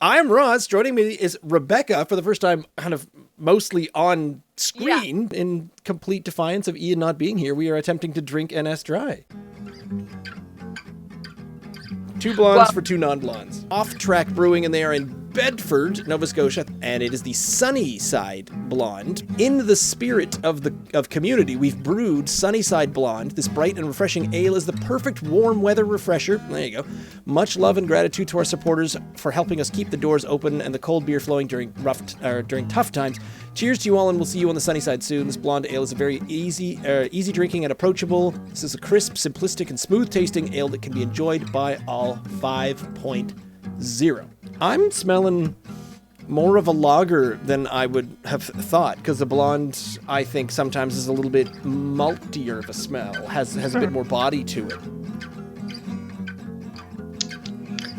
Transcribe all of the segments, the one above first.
I'm Ross. Joining me is Rebecca for the first time, kind of mostly on screen. Yeah. In complete defiance of Ian not being here, we are attempting to drink NS Dry. 2 blondes for 2 non-blondes. Off Track Brewing, and they are in Bedford, Nova Scotia, and it is the Sunnyside Blonde. In the spirit of community, we've brewed Sunnyside Blonde. This bright and refreshing ale is the perfect warm weather refresher. There you go. Much love and gratitude to our supporters for helping us keep the doors open and the cold beer flowing during tough times. Cheers to you all, and we'll see you on the Sunnyside soon. This blonde ale is a very easy drinking and approachable. This is a crisp, simplistic, and smooth tasting ale that can be enjoyed by all. 5.0. I'm smelling more of a lager than I would have thought, because the blonde, I think, sometimes is a little bit maltier of a smell, has a bit more body to it.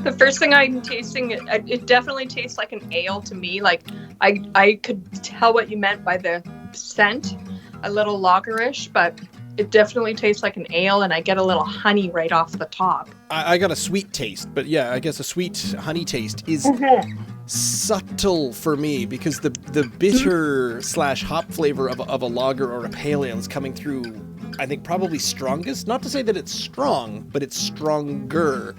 The first thing I'm tasting, it definitely tastes like an ale to me. Like, I could tell what you meant by the scent, a little lagerish, but it definitely tastes like an ale, and I get a little honey right off the top. I got a sweet taste, but yeah, I guess a sweet honey taste is subtle for me, because the bitter / hop flavor of a lager or a pale ale is coming through, I think, probably strongest. Not to say that it's strong, but it's stronger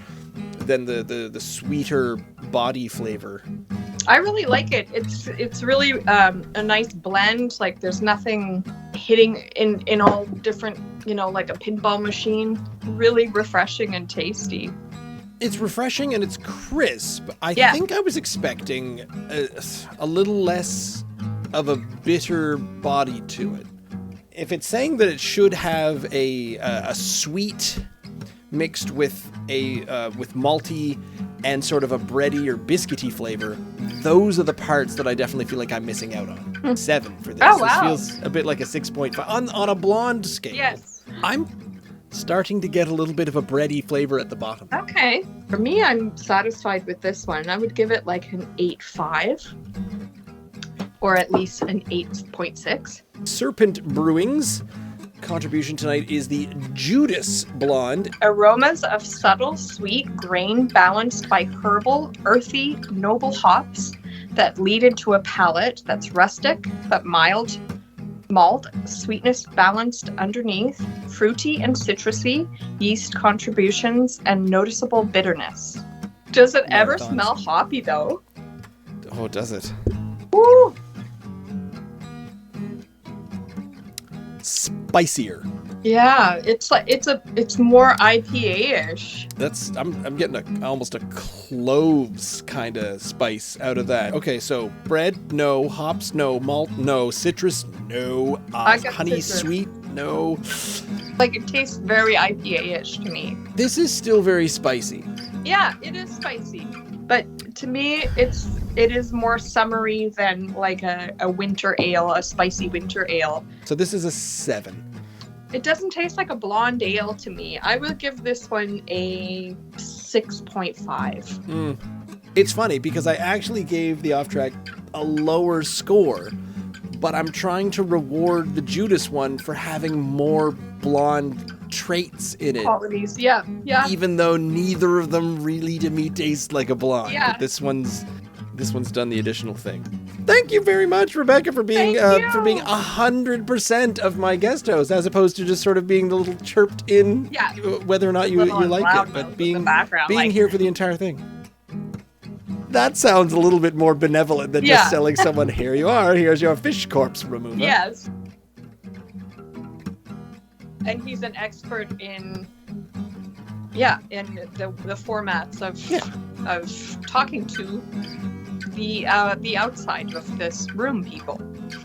than the sweeter body flavor. I really like it. It's really a nice blend. Like, there's nothing hitting in all different, like a pinball machine. Really refreshing and tasty. It's refreshing and it's crisp. I think I was expecting a little less of a bitter body to it. If it's saying that it should have a sweet mixed with with malty and sort of a bready or biscuity flavor, those are the parts that I definitely feel like I'm missing out on. 7 for this. Oh, wow. This feels a bit like a 6.5 on a blonde scale. Yes. I'm starting to get a little bit of a bready flavor at the bottom. Okay. For me, I'm satisfied with this one. I would give it like an 8.5 or at least an 8.6. Serpent Brewing's contribution tonight is the Judas Blonde. Aromas of subtle, sweet grain balanced by herbal, earthy, noble hops that lead into a palate that's rustic but mild. Malt, sweetness balanced underneath, fruity and citrusy, yeast contributions, and noticeable bitterness. Does it ever smell hoppy, though? Oh, does it? Woo! Spicier. Yeah, it's more IPA-ish. I'm getting almost a cloves kind of spice out of that. Okay, so bread, no. Hops, no. Malt, no. Citrus, no. Honey, citrus. Sweet, no. Like, it tastes very IPA-ish to me. This is still very spicy. Yeah, it is spicy, but to me, it is more summery than like a winter ale, a spicy winter ale. So this is a 7. It doesn't taste like a blonde ale to me. I would give this one a 6.5. It's funny because I actually gave the Off Track a lower score, but I'm trying to reward the Judas one for having more blonde traits in it. Qualities, yeah. Even though neither of them really to me taste like a blonde. Yeah. But this one's done the additional thing. Thank you very much, Rebecca, for being 100% of my guest host, as opposed to just sort of being the little chirped in, whether or not you like it, but being here for the entire thing. That sounds a little bit more benevolent than just selling someone, here you are, here's your fish corpse remover. Yes. And he's an expert in the formats of talking to the outside of this room people.